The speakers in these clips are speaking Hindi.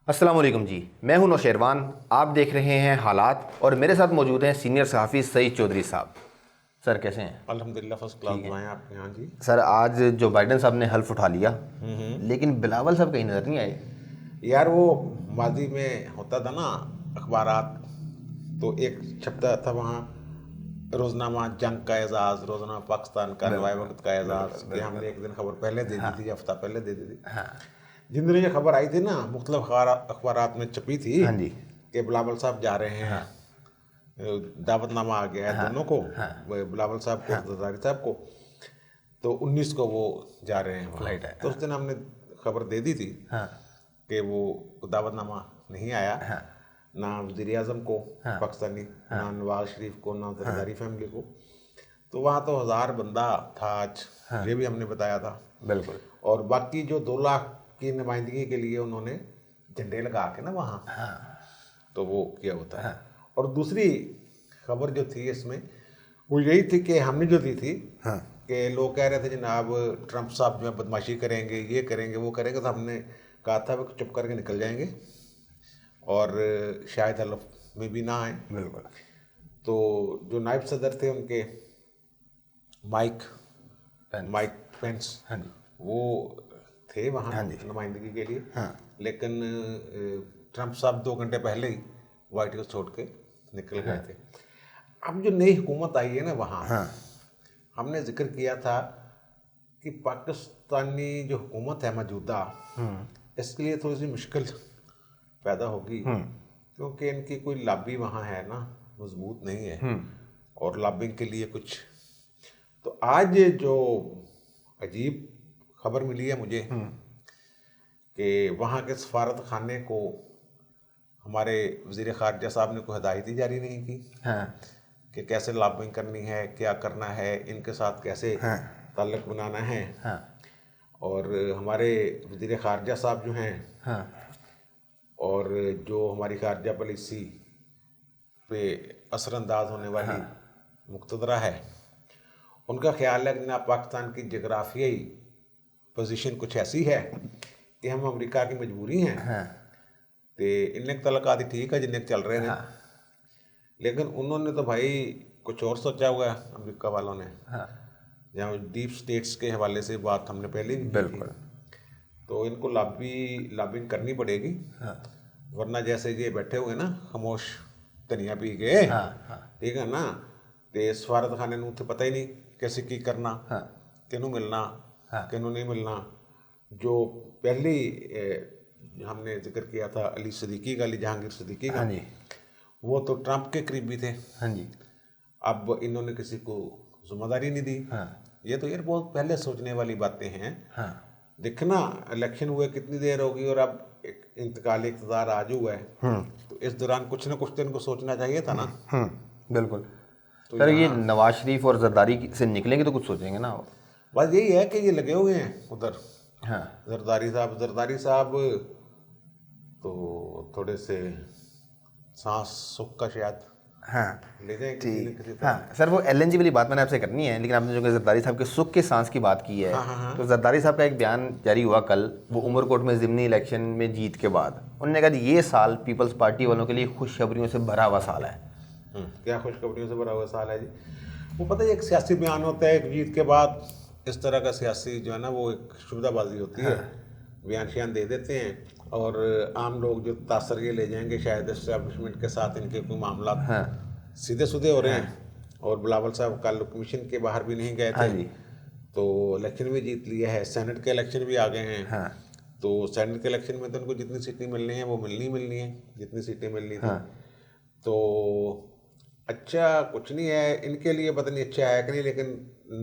अस्सलाम वालेकुम जी, मैं हूं नौशेरवान। आप देख रहे हैं हालात और मेरे साथ मौजूद हैं सीनियर सहाफ़ी सईद चौधरी साहब। सर कैसे हैं? अल्हम्दुलिल्लाह फर्स्ट क्लास दुआएं आपके यहाँ जी। सर आज जो बाइडन साहब ने हल्फ उठा लिया, लेकिन बिलावल साहब कहीं नज़र नहीं आए। यार वो माजी में होता था ना अखबारात, तो एक छपता था वहाँ रोजनामा जंग का एजाज़, रोजनामा पाकिस्तान का नवाए बिल्कुल वक्त का एजाज़, बिल्कुल कि हमने बिल्कुल। एक दिन खबर पहले दे दी हाँ थी या हफ्ता पहले दे दी थी। हाँ जिन दिनों ये खबर आई थी ना, मुख्तलिफ अखबारात में छपी थी हाँ जी कि बिलावल साहब जा रहे हैं, हाँ दावतनामा आ गया है हाँ दोनों को, हाँ वो बिलावल साहब को और हाँ। जरदारी साहब को। तो 19 को वो जा रहे हैं वहाँ। फ्लाइट है। तो उस हाँ दिन हमने खबर दे दी थी हाँ कि वो दावतनामा नहीं आया, हाँ ना वज़ीर आज़म को हाँ पाकिस्तानी, हाँ ना नवाज शरीफ को, ना हाँ जरदारी फैमिली को। तो वहाँ तो 1000 बंदा था आज, हाँ। ये भी हमने बताया था। बिल्कुल। और बाकी जो 2 लाख की नुमाइंदगी के लिए उन्होंने झंडे लगा के ना वहाँ, तो वो किया होता है। और दूसरी खबर जो थी इसमें वो यही थी कि हमने जो दी थी हाँ कि लोग कह रहे थे जनाब ट्रंप साहब जो है बदमाशी करेंगे, ये करेंगे, वो करेंगे, तो हमने कहा था वो चुप करके निकल जाएंगे और शायद हलफ में भी ना आए। बिल्कुल। तो जो नायब सदर थे उनके माइक पेंस। माइक पेंस, हाँ जी वो थे वहाँ हाँ जी नुमाइंदगी के लिए। हाँ लेकिन ट्रंप साहब 2 घंटे पहले ही वाइट हाउस छोड़ के निकल गए थे। अब जो नई हुकूमत आई है ना वहाँ, हाँ हमने जिक्र किया था कि पाकिस्तानी जो हुकूमत है मौजूदा, इसके लिए थोड़ी सी मुश्किल पैदा होगी, क्योंकि इनकी कोई लॉबी वहाँ है ना मजबूत नहीं है, और लॉबिंग के लिए कुछ। तो आज जो अजीब खबर मिली है मुझे कि वहाँ के सफारत खाने को हमारे वज़ीर ख़ारजा साहब ने कोई हिदायत ही जारी नहीं की हाँ कि कैसे लॉबिंग करनी है, क्या करना है, इनके साथ कैसे हाँ ताल्लुक़ बनाना है। हाँ और हमारे वज़ीर ख़ारजा साहब जो हैं, हाँ और जो हमारी ख़ारजा पॉलिसी पे असरअंदाज होने वाली मुक़तदरा है, उनका ख्याल है कि ना पाकिस्तान की जगराफियाई पोजीशन कुछ ऐसी है कि हम अमेरिका की मजबूरी हैं, हाँ तो इन्ने तलक़ाती ठीक है जिन्ने चल रहे हैं। हाँ लेकिन उन्होंने तो भाई कुछ और सोचा हुआ है अमेरिका वालों ने, हाँ। जहाँ डीप स्टेट्स के हवाले से बात हमने पहले भी की थी। बिल्कुल। तो इनको लॉबिंग करनी पड़ेगी, वरना जैसे ये बैठे हुए ना खामोश धनिया पी के, हाँ हाँ ठीक है ना, तो सफारत खाने ਨੂੰ तो पता ही नहीं कैसे की करना, हाँ किनू मिलना, हाँ किनू नहीं मिलना। जो पहली हमने जिक्र किया था अली सदीकी का, अली जहांगीर सदीकी का, हाँ जी वो तो ट्रंप के करीबी थे। हाँ जी अब इन्होंने किसी को जिम्मेदारी नहीं दी। हाँ ये तो यार बहुत पहले सोचने वाली बातें हैं। हाँ देखना इलेक्शन हुए कितनी देर होगी और अब एक इंतकाल इक़्तिदार आज हुआ है, तो इस दौरान कुछ ना कुछ तो इनको सोचना चाहिए था ना। बिल्कुल। तो सर ये यहाँ नवाज शरीफ और जरदारी से निकलेंगे तो कुछ सोचेंगे ना वो। बस यही है कि ये लगे हुए हैं उधर। हाँ जरदारी साहब तो थोड़े से सांस सुख का शायद हाँ ले जाए किसी न किसी तरह। हाँ। सर वो एलएनजी वाली बात मैंने आपसे करनी है, लेकिन आपने जो कि जरदारी साहब के सुख के सांस की बात की है, तो जरदारी साहब का एक बयान जारी हुआ कल, वो उमरकोट में ज़िमनी इलेक्शन में जीत के बाद। उन्होंने कहा ये साल पीपल्स पार्टी वालों के लिए खुशखबरियों से भरा हुआ साल है। क्या खुशखबरियों से भरा हुआ साल है जी। वो पता है एक सियासी बयान होता है, एक जीत के बाद इस तरह का सियासी जो है ना वो एक शुभदाबाजी होती है, बयान शियान दे देते हैं, और आम लोग जो तासर ये ले जाएंगे शायद इस्टेब्लिशमेंट के साथ इनके कोई मामला हाँ सीधे सूधे हो रहे हैं। और बिलावल साहब कल कमीशन के बाहर भी नहीं गए हाँ थे, जी तो इलेक्शन भी जीत लिया है, सेनेट के इलेक्शन भी आ गए हैं। हाँ तो सेनेट के इलेक्शन में तो उनको जितनी सीटें मिलनी है वो मिलनी है, जितनी सीटें मिलनी थी। तो अच्छा कुछ नहीं है इनके लिए, पता नहीं अच्छा है कि नहीं, लेकिन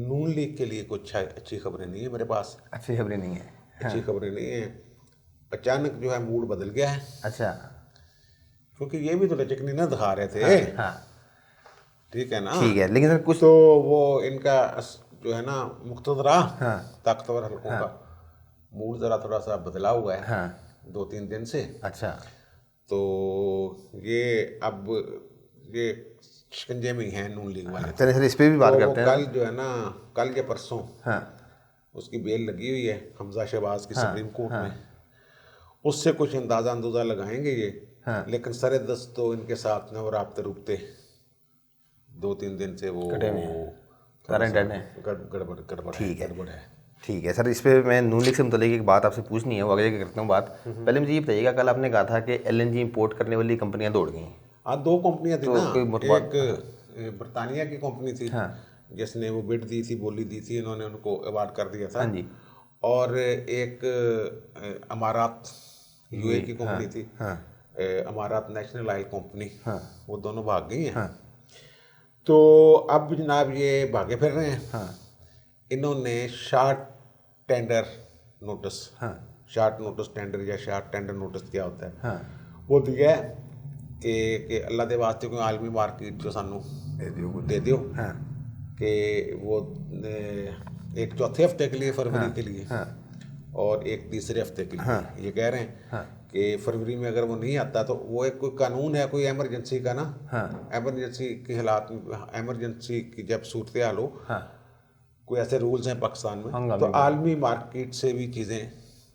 नून लीग के लिए कुछ अच्छी खबरें नहीं है मेरे पास। अच्छी खबरें नहीं है। अच्छी खबरें नहीं है। अचानक जो है मूड बदल गया है, अच्छा। क्योंकि ये भी तो लचकनी ना दिखा रहे थे। हाँ ठीक है ना। ठीक है, लेकिन सर कुछ तो वो इनका जो है ना मुक़तदरा ताकतवर हल्कों का मूड ज़रा थोड़ा सा बदला हुआ है हाँ 2-3 दिन से। अच्छा तो ये अब ये शिकंजे में ही हैं नून लीग वाले। चलिए सर इस पर भी बात तो वो करते हैं। कल जो है ना, कल या परसों हाँ उसकी बेल लगी हुई है हमजा शहबाज की सुप्रीम कोर्ट में। उससे कुछ अंदाजा लगाएंगे ये। हाँ। लेकिन सरे दस्त तो इनके साथ में वो राब्ते रुकते 2-3 दिन से वो कटे हुए हैं, थोड़ा सारे सा डर हैं। गड़बड़ ठीक है। गड़बड़ है। ठीक है सर, इस पे मैं नून लीग से मुतल्लिक एक बात आपसे पूछनी है, वो आगे जाके करता हूँ बात। पहले मुझे ये बताइएगा, कल आपने कहा था कि LNG इंपोर्ट करने वाली कंपनियां दौड़ गई, आज 2 कंपनियां थी तो ना, कोई मुतबाद- एक बरतानिया की कंपनी थी जिसने वो बिड दी थी, बोली दी थी, इन्होंने उनको अवार्ड कर दिया था। हाँ जी। और एक अमारात UAE की कंपनी थी, अमारात नेशनल ऑयल कंपनी, वो दोनों भाग गई हैं। तो अब जनाब ये भागे फिर रहे हैं। इन्होंने short tender notice, short notice tender या शार्ट टेंडर नोटिस क्या होता है, वो दिया है कि अल्लाह के वास्ते कोई आलमी मार्केट जो सानू दे दियो, कि वो एक चौथे हफ्ते के लिए, फरवरी के लिए, और एक तीसरे हफ्ते के लिए। ये कह रहे हैं कि फरवरी में अगर वो नहीं आता तो वो एक कोई कानून है कोई एमरजेंसी का ना, एमरजेंसी के हालात में, एमरजेंसी की जब सूरत हाल हो, कोई ऐसे रूल्स हैं पाकिस्तान में, तो आलमी मार्केट से भी चीज़ें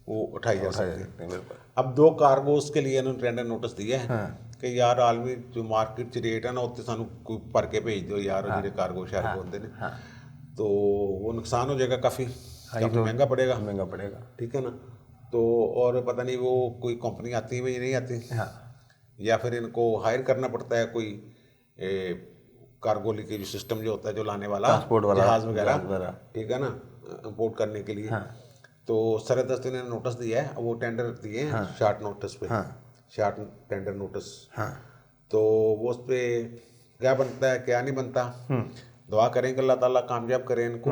वो उठाई जा सकती हैं। अब 2 कार्गोज के लिए इन्होंने टेंडर नोटिस दिया है कि यार आलमी जो मार्केट च रेट है ना, उत्ते सानू कोई भर के भेज दो यार, जो कार्गो शार्गो होंगे ने, तो वो नुकसान हो जाएगा, काफ़ी महंगा पड़ेगा। ठीक है ना। तो और पता नहीं वो कोई कंपनी आती है या नहीं आती, या फिर इनको हायर करना पड़ता है कोई कार्गो लीकेज सिस्टम जो होता है, जो लाने वाला जहाज वगैरह, ठीक है ना, इंपोर्ट करने के लिए। तो सरदस्त ने नोटिस दिया है, वो टेंडर दिए हैं शार्ट नोटिस पे, शार्ट टेंडर नोटिस। तो वो उस पर क्या बनता है क्या नहीं बनता, दुआ करें कि अल्लाह ताला कामयाब करें इनको,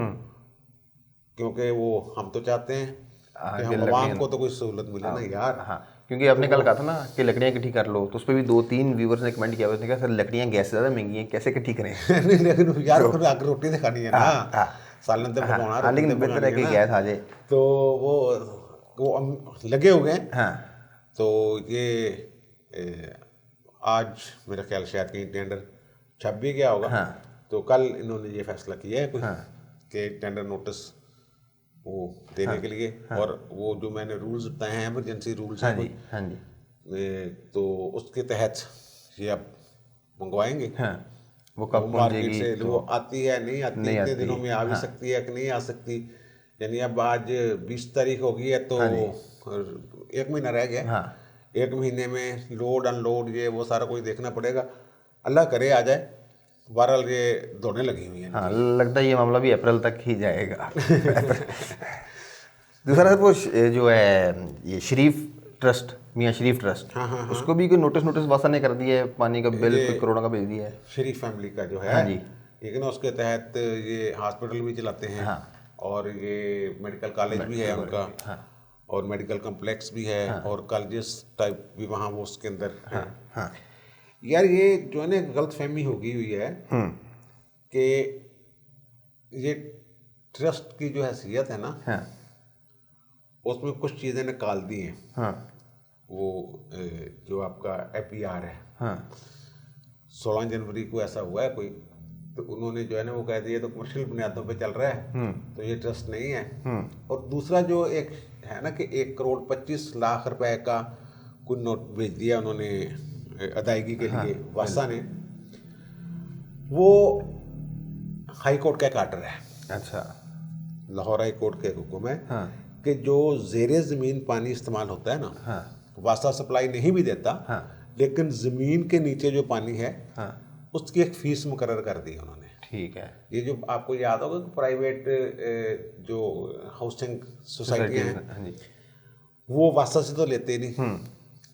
क्योंकि वो हम तो चाहते हैं कि हम आवाम को तो कोई सहूलत मिले ना यार। क्योंकि आपने कल कहा था ना कि लकड़ियाँ इकट्ठी कर लो, तो उस पर भी 2-3 व्यूवर्स ने कमेंट किया, उसने कहा सर लकड़ियाँ गैस से ज़्यादा महंगी हैं, कैसे इकट्ठी करें? नहीं लेकिन यार फिर आगे रोटी तो खानी है ना, सालन तो पकाना, रोटी लेकिन बेहतर है कि गैस आ जाए। तो वो लगे हुए हैं। तो ये आज मेरा ख्याल शायद कहीं टेंडर छप भी गया होगा। तो कल इन्होंने ये फैसला किया है कोई कि टेंडर नोटिस वो देने के लिए, और वो जो मैंने रूल्स बताए हैं, इमरजेंसी रूल्स हैं कोई, तो उसके तहत ये अब मंगवाएंगे। वो कब मार्केट से वो आती है नहीं आती, इतने दिनों में आ भी सकती है कि नहीं आ सकती। यानी अब आज 20 तारीख हो गई है, तो 1 महीना रह गया। 1 महीने में लोड अनलोड ये वो सारा कुछ देखना पड़ेगा। अल्लाह करे आ जाए। बहरहाल ये दौड़ने लगी हुई हैं। लगता है ये मामला भी अप्रैल तक ही जाएगा। दूसरा सर, वो जो है ये शरीफ ट्रस्ट, मियाँ शरीफ ट्रस्ट, उसको भी कोई नोटिस वासा ने कर दिया है, पानी का बिल कोई करोड़ों का भेज दिया है। शरीफ फैमिली का जो है, लेकिन उसके तहत ये हॉस्पिटल भी चलाते हैं, और ये मेडिकल कॉलेज भी है उनका, और मेडिकल कम्प्लेक्स भी है, और कॉलेजेस टाइप भी वहाँ वो उसके अंदर है। यार ये जो है ना गलत फहमी हो गई हुई है कि ये ट्रस्ट की जो हैसियत है ना, उसमें कुछ चीज़ें निकाल दी हैं। वो जो आपका APR है, 16 जनवरी को ऐसा हुआ है कोई, तो उन्होंने जो है ना वो कह दिया तो कमर्शियल बुनियादों पे चल रहा है, तो ये ट्रस्ट नहीं है। और दूसरा जो एक है ना कि 1,25,00,000 रुपए का कोई नोट भेज दिया उन्होंने अदायगी के लिए वासा ने, वो हाई कोर्ट का एक आर्डर है। अच्छा। लाहौर हाई कोर्ट के हुक्म है कि जो ज़ेरे ज़मीन पानी इस्तेमाल होता है ना, वासा सप्लाई नहीं भी देता, लेकिन ज़मीन के नीचे जो पानी है उसकी एक फ़ीस मुकर्रर कर दी उन्होंने। ठीक है। ये जो आपको याद होगा कि प्राइवेट जो हाउसिंग सोसाइटियाँ हैं, वो वासा से तो लेते नहीं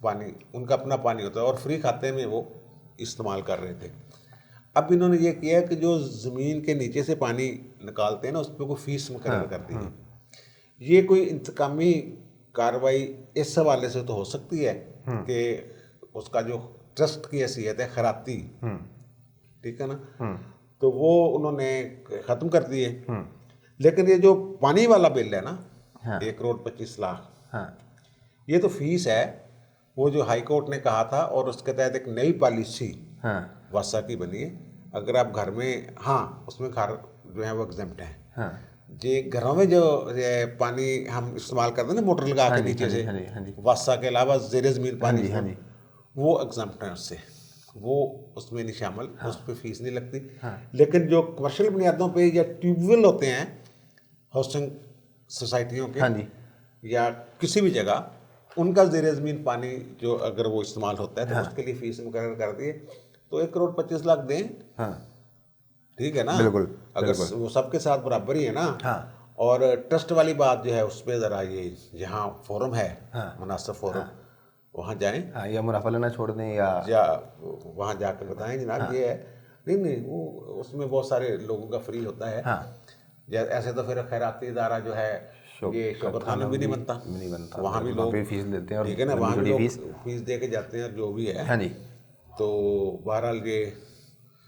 पानी, उनका अपना पानी होता है और फ्री खाते में वो इस्तेमाल कर रहे थे। अब इन्होंने ये किया कि जो ज़मीन के नीचे से पानी निकालते हैं ना, उस पर कोई फ़ीस मुकर्रर कर दी है। ये कोई इंतकामी कार्रवाई इस हवाले से तो हो सकती है कि उसका जो ट्रस्ट की हैसियत है खराती, ठीक है ना, तो वो उन्होंने ख़त्म कर दिए। लेकिन ये जो पानी वाला बिल है ना, 1,25,00,000, ये तो फीस है, वो जो हाई कोर्ट ने कहा था, और उसके तहत एक नई पॉलिसी वासा की बनी है। अगर आप घर में, उसमें घर जो है वो एग्जेम्प्ट है, जे घरों में जो ये पानी हम इस्तेमाल करते हैं ना मोटर लगा के नीचे से, हाँ जी वासा के अलावा ज़ेरे ज़मीन पानी, हाँ जी वो एग्जाम्प्ट है उससे, वो उसमें नहीं शामिल, उस पर फीस नहीं लगती। लेकिन जो कमर्शियल बुनियादों पे या ट्यूबवेल होते हैं हाउसिंग सोसाइटियों के हाँ जी या किसी भी जगह, उनका ज़ेरे ज़मीन पानी जो अगर वो इस्तेमाल होता है तो उसके लिए फीस मुकर्रर कर दिए, तो 1,25,00,000 दें, हाँ ठीक है ना। बिल्कुल अगर वो सबके साथ बराबर ही है ना। हाँ और ट्रस्ट वाली बात जो है उस पर ज़रा ये जहाँ फोरम है, मुनासिब फोरम, वहाँ जाएं हाँ, या मुनाफा लेना छोड़ दें या वहाँ जाकर बताएं जनाब ये है। नहीं नहीं, वो उसमें बहुत सारे लोगों का फ्री होता है। हाँ ऐसे तो फिर खैराती इदारा जो है ये शौकत खाना भी नहीं बनता, नहीं बनता, वहाँ भी लोग फीस देते हैं और ठीक है ना, लंबी वहाँ भी चौड़ी लोग फीस दे के जाते हैं जो भी है। हाँ जी। तो बहरहाल ये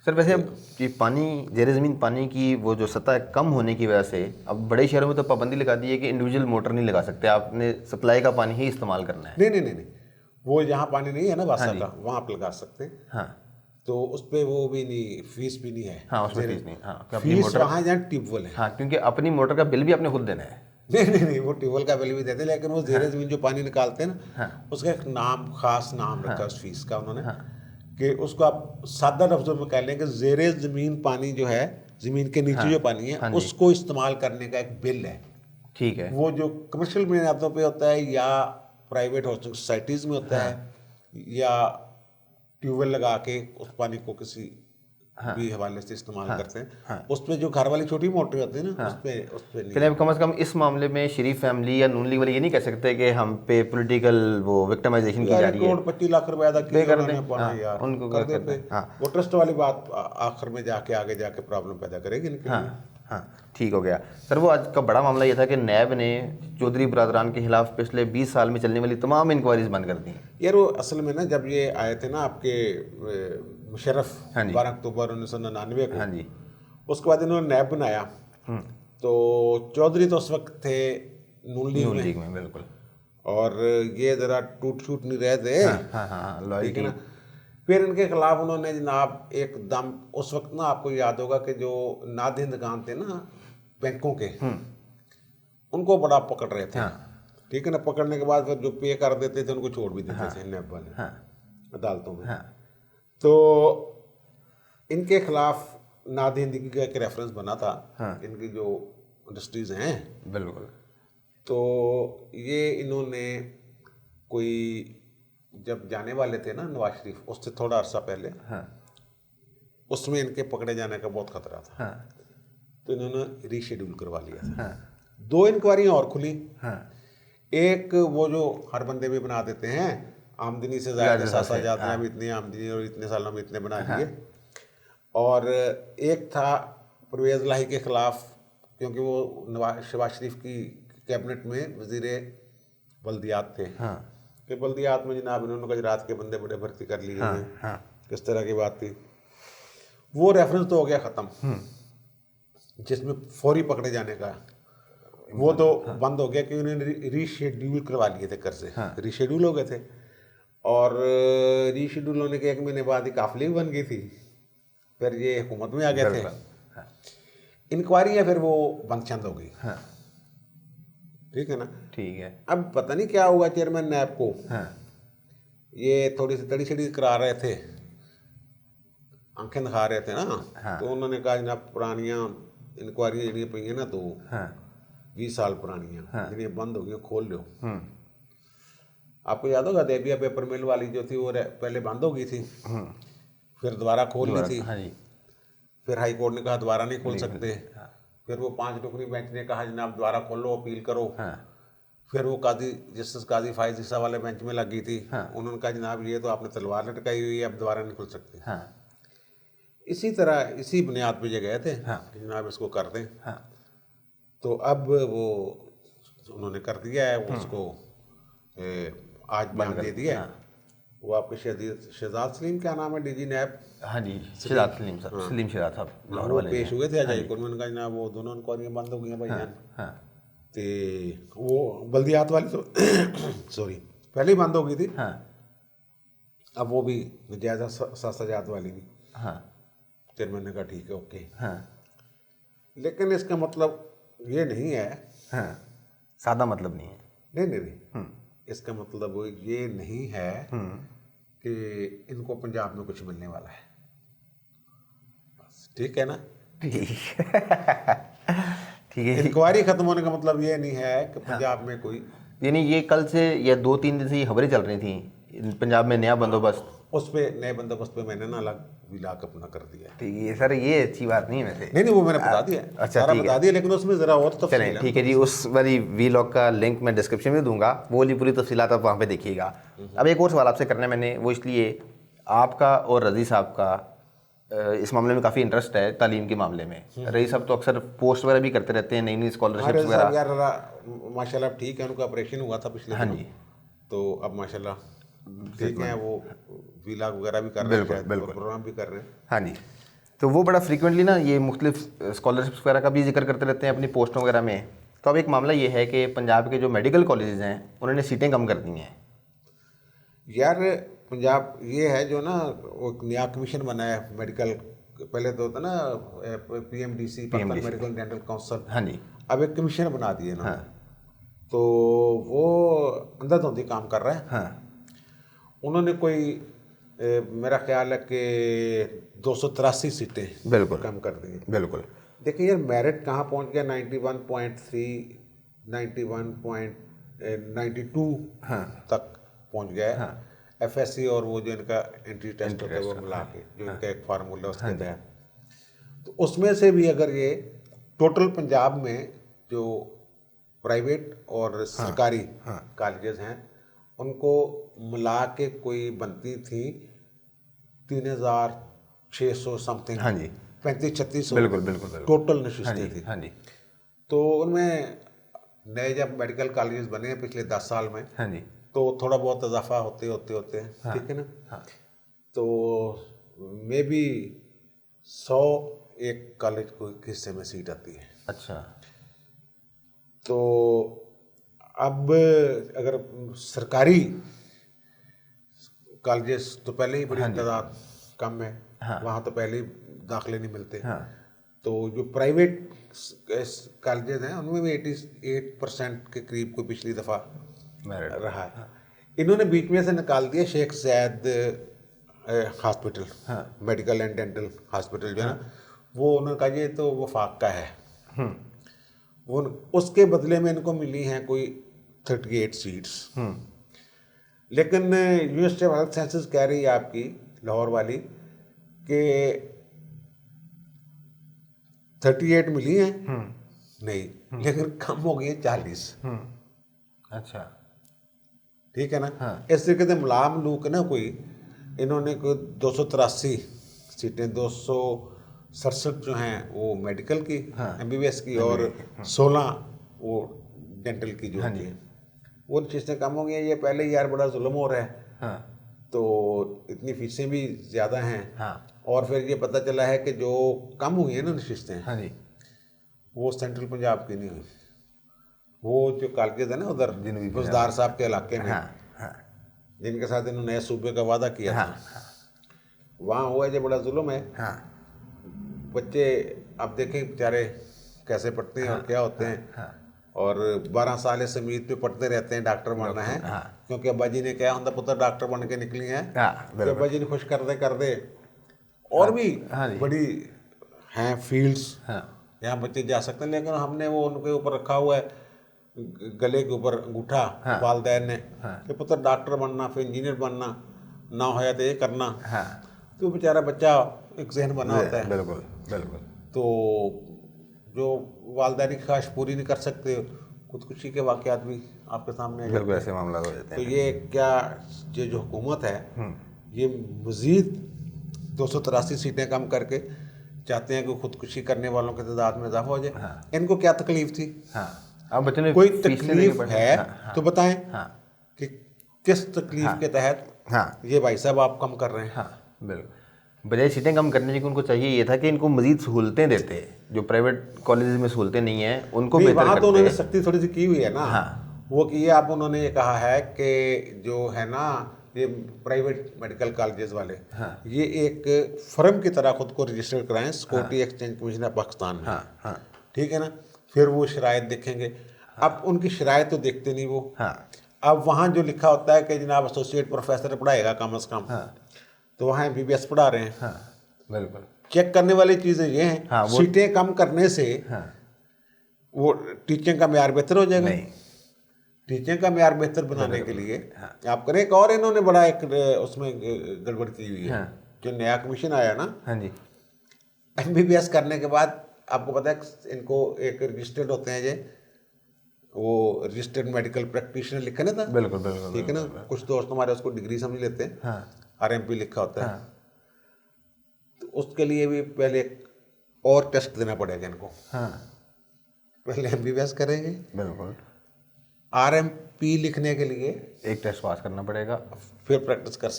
सर वैसे अब ये पानी, ज़ेरे ज़मीन पानी की वो जो सतह कम होने की वजह से अब बड़े शहरों में तो पाबंदी लगा दी है कि इंडिविजुअल मोटर नहीं लगा सकते, आपने सप्लाई का पानी ही इस्तेमाल करना है। नहीं नहीं नहीं नहीं, वो जहाँ पानी नहीं है ना वासा का, वहाँ आप लगा सकते हैं। हाँ तो उस पर वो भी नहीं, फीस भी नहीं है। हाँ उसमें फीस नहीं, हाँ अपनी फीस मोटर, वहाँ जहाँ ट्यूबवेल है। हाँ क्योंकि अपनी मोटर का बिल भी आपने खुद देना है। नहीं नहीं नहीं, वो ट्यूबवेल का बिल भी देते हैं, लेकिन वो ज़ेरे ज़मीन जो पानी निकालते हैं ना, उसका एक नाम, खास नाम रखा है उस फीस का उन्होंने, कि उसको आप सादा लफ्ज़ों में कह लें कि ज़ेरे ज़मीन पानी जो है, ज़मीन के नीचे जो पानी है, उसको इस्तेमाल करने का एक बिल है। ठीक है। वो जो कमर्शियल बुनियादों पे होता है या प्राइवेट हाउसिंग सोसाइटीज़ में होता है, या ट्यूबवेल लगा के उस पानी को किसी भी हवाले से इस्तेमाल करते हैं, उस पर जो घर वाली छोटी मोटर होती है ना, उस पर नहीं। फिर अब कम से कम इस मामले में शरीफ फैमिली या नून लीग वाले ये नहीं कह सकते कि हम पे पॉलिटिकल वो विक्टिमाइजेशन की जा रही है। 1,25,00,000 रुपए अदा किए कर उन्होंने, दें, पाना यार उनको कर कर देते। दें। वो ट्रस्ट वाली बात आखिर में जाके आगे जाके प्रॉब्लम पैदा करेगी इनके लिए। हाँ ठीक हो गया। सर वो आज का बड़ा मामला ये था कि नैब ने चौधरी बरादरान के खिलाफ पिछले 20 साल में चलने वाली तमाम इंक्वायरीज बंद कर दी। यार वो असल में ना, जब ये आए थे ना आपके मुशर्रफ 12 अक्टूबर 1999 को, हाँ जी उसके बाद इन्होंने नैब बनाया। तो चौधरी तो उस वक्त थे नून लीग में, बिल्कुल। और ये ज़रा टूट छूट नहीं रहे थे, हाँ ठीक है ना। फिर इनके खिलाफ उन्होंने जनाब एकदम, उस वक्त ना आपको याद होगा कि जो नादिंदगान थे ना बैंकों के, उनको बड़ा पकड़ रहे थे, ठीक है ना। पकड़ने के बाद फिर जो पे कर देते थे उनको छोड़ भी देते थे नैब वाले अदालतों में। तो इनके खिलाफ नादिंदगी का एक रेफरेंस बना था, इनकी जो इंडस्ट्रीज हैं, बिल्कुल। तो ये इन्होंने कोई जब जाने वाले थे ना नवाज शरीफ, उससे थोड़ा अरसा पहले, उसमें इनके पकड़े जाने का बहुत खतरा था। तो इन्होंने रीशेड्यूल करवा लिया था। 2 इंक्वायरियाँ और खुली। एक वो जो हर बंदे में बना देते हैं, आमदनी से ज़्यादा साजात में अब इतनी आमदनी और इतने सालों में इतने बना लिए। और एक था परवेज़ लाही के ख़िलाफ़, क्योंकि वो शहबाज शरीफ की कैबिनेट में वज़ीर बल्दियात थे, कि बल्दियात में जनाब इन्होंने गुजरात के बंदे बड़े भर्ती कर लिए हैं, किस तरह की बात थी। वो रेफरेंस तो हो गया ख़त्म, जिसमें फौरी पकड़े जाने का, वो तो बंद हो गया कि उन्होंने रीशेड्यूल करवा लिए थे कर्जे, रीशेड्यूल हो गए थे। और रीशेड्यूल होने के 1 महीने बाद ही काफिले भी बन गई थी, फिर ये हुकूमत में आ गए थे। इंक्वायरी फिर वो बंद चंद हो गई, ठीक है ना। ठीक है। अब पता नहीं क्या हुआ चेयरमैन नैब को, ये थोड़ी सी तड़ी छड़ी करा रहे थे, आंखें दिखा रहे थे ना। तो उन्होंने कहा जनाब पुरानियाँ इंक्वायरियाँ जी पी ना, तो 20 साल पुरानियाँ जिन्हें बंद हो गई खोल लो। आपको याद होगा देबिया पेपर मिल वाली जो थी वो पहले बंद हो गई थी, फिर दोबारा खोल ली थी। फिर हाई कोर्ट ने कहा दोबारा नहीं खोल सकते। फिर वो 5 रुकनी बेंच ने कहा जनाब दोबारा खोलो, अपील करो। फिर वो काजी जस्टिस काजी फाइज ईसा वाले बेंच में लगी थी, उन्होंने कहा जनाब ये तो आपने तलवार लटकाई हुई है, अब दोबारा नहीं खुल सकते। इसी तरह इसी बुनियाद पे ये गए थे कि जनाब इसको कर दें। तो अब वो उन्होंने कर दिया है, उसको आज बयान दे दिया। वो आपके शहजाद सलीम, क्या नाम है डीजी नैब? हाँ जी, शहजाद सलीम साहब, सलीम शहजाद साहब लाहौर वाले पेश हुए थे आज हाई कोर्ट में। उन्होंने कहा जनाब वो दोनों इंक्वायरियाँ बंद हो गई हैं भाईजान। तो वो बल्दियात वाली तो सॉरी पहले ही बंद हो गई थी, अब वो भी नजायज़ साजात वाली भी। चेयरमैन ने कहा ठीक है, ओके। लेकिन इसका मतलब ये नहीं है, हाँ, सादा मतलब नहीं है। नहीं नहीं नहीं, इसका मतलब ये नहीं है कि इनको पंजाब में कुछ मिलने वाला है, बस, ठीक है ना। ठीक है। इंक्वायरी खत्म होने का मतलब ये नहीं है कि पंजाब में कोई, यानी ये कल से या 2-3 दिन से ये खबरें चल रही थी पंजाब में नया बंदोबस्त। उस पे नए बंदोबस्त पे मैंने ना अलग विलाक अपना कर दिया। ठीक है सर, ये अच्छी बात नहीं है वैसे। नहीं नहीं, वो मैंने बता दिया, अच्छा, सारा ठीक बता है। दिया, लेकिन उसमें ज़रा और तफसील चलें, है। ठीक है जी, उस वाली वीलॉग का लिंक मैं डिस्क्रिप्शन में दूंगा, वो वाली पूरी तफसीलात आप वहाँ पे देखिएगा। अब एक और सवाल आपसे करना है मैंने, वो इसलिए आपका और रज़ी साहब का इस मामले में काफ़ी इंटरेस्ट है, तालीम के मामले में। रज़ी साहब तो अक्सर पोस्ट वगैरह भी करते रहते हैं, नई नई स्कॉलरशिप वगैरह। यार माशाल्लाह ठीक है, उनका ऑपरेशन हुआ था पिछले दिनों, तो अब माशाल्लाह ठीक है, वो वीलॉग वगैरह भी कर रहे हैं, शायद प्रोग्राम भी कर रहे हैं। हाँ जी, तो वो बड़ा फ्रीक्वेंटली ना ये मुख्तलिफ स्कॉलरशिप्स वगैरह का भी जिक्र करते रहते हैं अपनी पोस्टों वगैरह में। तो अब एक मामला ये है कि पंजाब के जो मेडिकल कॉलेजेस हैं उन्होंने सीटें कम कर दी हैं। यार पंजाब ये है जो ना, वो एक नया कमीशन बना है मेडिकल, पहले तो होता ना PMDC, personal medical dental council, हाँ जी, अब एक कमीशन बना दिए ना। हाँ, तो वो अंधाधुंधी काम कर रहा है। हाँ, उन्होंने कोई मेरा ख्याल है कि 283 सीटें बिल्कुल कम कर दी। बिल्कुल। देखिए यार, मेरिट कहाँ पहुँच गया, 91.3, 91.92 तक पहुँच गया है। FSC और वो जो इनका एंट्री टेस्ट होता है वो मिला के, जो इनका एक फार्मूला है उसके तहत, तो उसमें से भी अगर ये टोटल पंजाब में जो प्राइवेट और सरकारी कॉलेजेस हैं उनको मिला के कोई बनती थी 3600 समथिंग, हाँ जी, 3500 बिल्कुल बिल्कुल बिल्कुल। टोटल नशिस्तें थी। हाँ जी, तो उनमें नए जब मेडिकल कॉलेजेस बने हैं पिछले 10 साल में, हाँ जी, तो थोड़ा बहुत इजाफा होते होते ठीक है ना। तो मे बी 100 एक कॉलेज को हिस्से में सीट आती है। अच्छा, तो अब अगर सरकारी कॉलेजेस तो पहले ही बड़ी तादाद कम है, वहाँ तो पहले ही दाखिले नहीं मिलते। तो जो प्राइवेट कॉलेजेस हैं उनमें भी 88% के करीब को पिछली दफ़ा रहा है। इन्होंने बीच में से निकाल दिया Sheikh Zayed hospital, medical and dental hospital जो है ना, वो उन्होंने कहा ये तो वफाक का है। वो उसके बदले में इनको मिली हैं कोई 38 सीट्स। लेकिन यूनिवर्सिटी ऑफ हेल्थ साइंसेज कह रही है आपकी लाहौर वाली कि 38 मिली हैं, नहीं, लेकिन कम हो गई है 40। अच्छा, ठीक है ना। इस तरीके से मुलाम लूक ना कोई, इन्होंने कोई 283 सीटें, 267 जो हैं वो मेडिकल की, MBBS की, और 16 वो डेंटल की जो होती है, वो चीज़ें कम हो गई हैं। ये पहले ही यार बड़ा जुल्म हो रहा है, तो इतनी फीसें भी ज़्यादा हैं, और फिर ये पता चला है कि जो कम हुई हैं ना नशिस्तें, वो सेंट्रल पंजाब की नहीं हुई, वो जो कॉलेज है ना उधर बुजदार साहब के इलाके में, जिनके साथ इन्होंने नए सूबे का वादा किया था, वहाँ हुआ जो बड़ा जुल्म है। बच्चे अब देखें बेचारे कैसे पढ़ते हैं और क्या होते हैं, और 12 साल इस उम्मीद पे पढ़ते रहते हैं डॉक्टर बनना है, क्योंकि अब्बा जी ने क्या होता पुत्र डॉक्टर बन के निकली हैं, तो अब्बा जी ने खुश कर दे। और भी बड़ी हैं फील्ड्स, यहाँ बच्चे जा सकते हैं, लेकिन हमने वो उनके ऊपर रखा हुआ है गले के ऊपर अंगूठा वालदैन ने कि पुत्र डॉक्टर बनना, फिर इंजीनियर बनना, ना होया तो ये करना। तो बेचारा बच्चा एक जहन बना होता है, बिल्कुल बिल्कुल। तो जो वालदैन की ख्वाहिश पूरी नहीं कर सकते, खुदकुशी के वाक़यात भी आपके सामने आ बिल्कुल, जाते ऐसे मामला हो जाते हैं। हैं। तो ये क्या, ये जो हुकूमत है ये मज़ीद 283 सीटें कम करके चाहते हैं कि खुदकुशी करने वालों की तादाद में इजाफा हो जाए। इनको क्या तकलीफ थी? अब बच्चों ने कोई तकलीफ है तो बताएं कि किस तकलीफ के तहत ये भाई साहब आप कम कर रहे हैं। बिल्कुल, बजाय सीटें कम करने की उनको चाहिए ये था कि इनको मजीद सहूलतें देते, जो प्राइवेट कॉलेज में सहूलतें नहीं है उनको बेहतर वहाँ करते। तो उन्होंने सख्ती थोड़ी सी की हुई है ना, वो की है। आप उन्होंने ये कहा है कि जो है ना ये प्राइवेट मेडिकल कॉलेजेस वाले, ये एक फर्म की तरह खुद को रजिस्टर कराएं security exchange commission of Pakistan में, ठीक है ना। फिर वो शराइत देखेंगे। अब उनकी शराइत तो देखते नहीं वो। हाँ। अब वहाँ जो लिखा होता है कि जनाब एसोसिएट प्रोफेसर पढ़ाएगा कम से कम, तो वहाँ MBBS पढ़ा रहे हैं। हाँ बिल्कुल। चेक करने वाली चीज़ें ये हैं। हाँ, सीटें कम करने से वो टीचिंग का मेयार बेहतर हो जाएगा। नहीं, टीचिंग का मेयार बेहतर बनाने के लिए आप करें। एक और इन्होंने बड़ा एक उसमें गड़बड़ की हुई है। जो नया कमीशन आया ना, हाँ जी, MBBS करने के बाद आपको पता है इनको एक रजिस्टर्ड होते हैं, ये वो रजिस्टर्ड मेडिकल प्रैक्टिशनर लिखा ना था। बिल्कुल बिल्कुल। ठीक है ना, कुछ दोस्त हमारे उसको डिग्री समझ लेते हैं। RMP लिखा होता है। तो उसके लिए भी पहले एक और टेस्ट देना पड़ेगा इनको। पहले MBBS करेंगे, बिल्कुल। RMP लिखने के लिए एक टेस्ट पास करना पड़ेगा, फिर प्रैक्टिस कर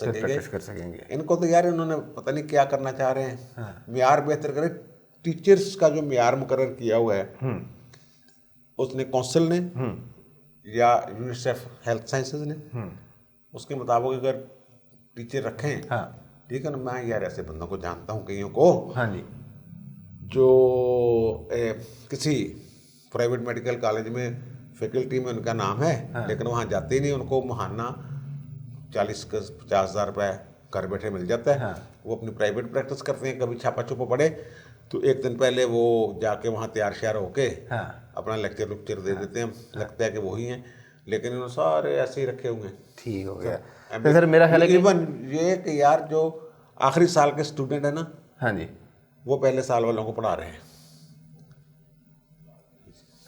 सकेंगे। इनको तो यार इन्होंने पता नहीं क्या करना चाह रहे हैं। मेयार बेहतर करें। टीचर्स का जो मेयार मुकर्रर किया हुआ है उसने काउंसिल ने या यूनिसेफ हेल्थ साइंसेज ने, उसके मुताबिक अगर टीचर रखें, ठीक है ना। मैं यार ऐसे बंदों को जानता हूँ कईयों को, हाँ जी, जो किसी प्राइवेट मेडिकल कॉलेज में फैकल्टी में उनका नाम है, लेकिन वहाँ जाते ही नहीं। उनको महाना 40-50 हज़ार रुपये घर बैठे मिल जाता है। वो अपनी प्राइवेट प्रैक्टिस करते हैं। कभी छापा छुपा पड़े तो एक दिन पहले वो जाके वहाँ तैयार श्यार होके अपना लेक्चर दे देते हैं। लगता है कि वही हैं, लेकिन उन्होंने सारे ऐसे ही रखे हुए हैं। ठीक हो गया। तो सर मेरा ख्याल है कि इवन ये कि यार जो आखिरी साल के स्टूडेंट है ना, हाँ जी, वो पहले साल वालों को पढ़ा रहे हैं।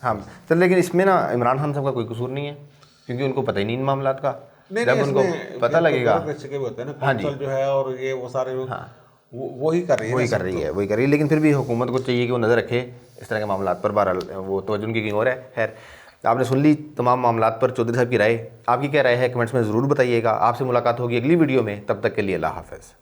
हाँ सर, लेकिन इसमें ना इमरान खान साहब का कोई कसूर नहीं है, क्योंकि उनको पता ही नहीं इन मामलात का। जब उनको पता लगेगा, हाँ जी, जो है और ये वो सारे वही कर रही है, लेकिन फिर भी हुकूमत को चाहिए कि वो नज़र रखे इस तरह के मामलात पर। बहरहाल वो तवज्जो उनकी कहीं और है। खैर, आपने सुन ली तमाम मामलात पर चौधरी साहब की राय। आपकी क्या राय है कमेंट्स में ज़रूर बताइएगा। आपसे मुलाकात होगी अगली वीडियो में। तब तक के लिए अल्लाह हाफ़िज़।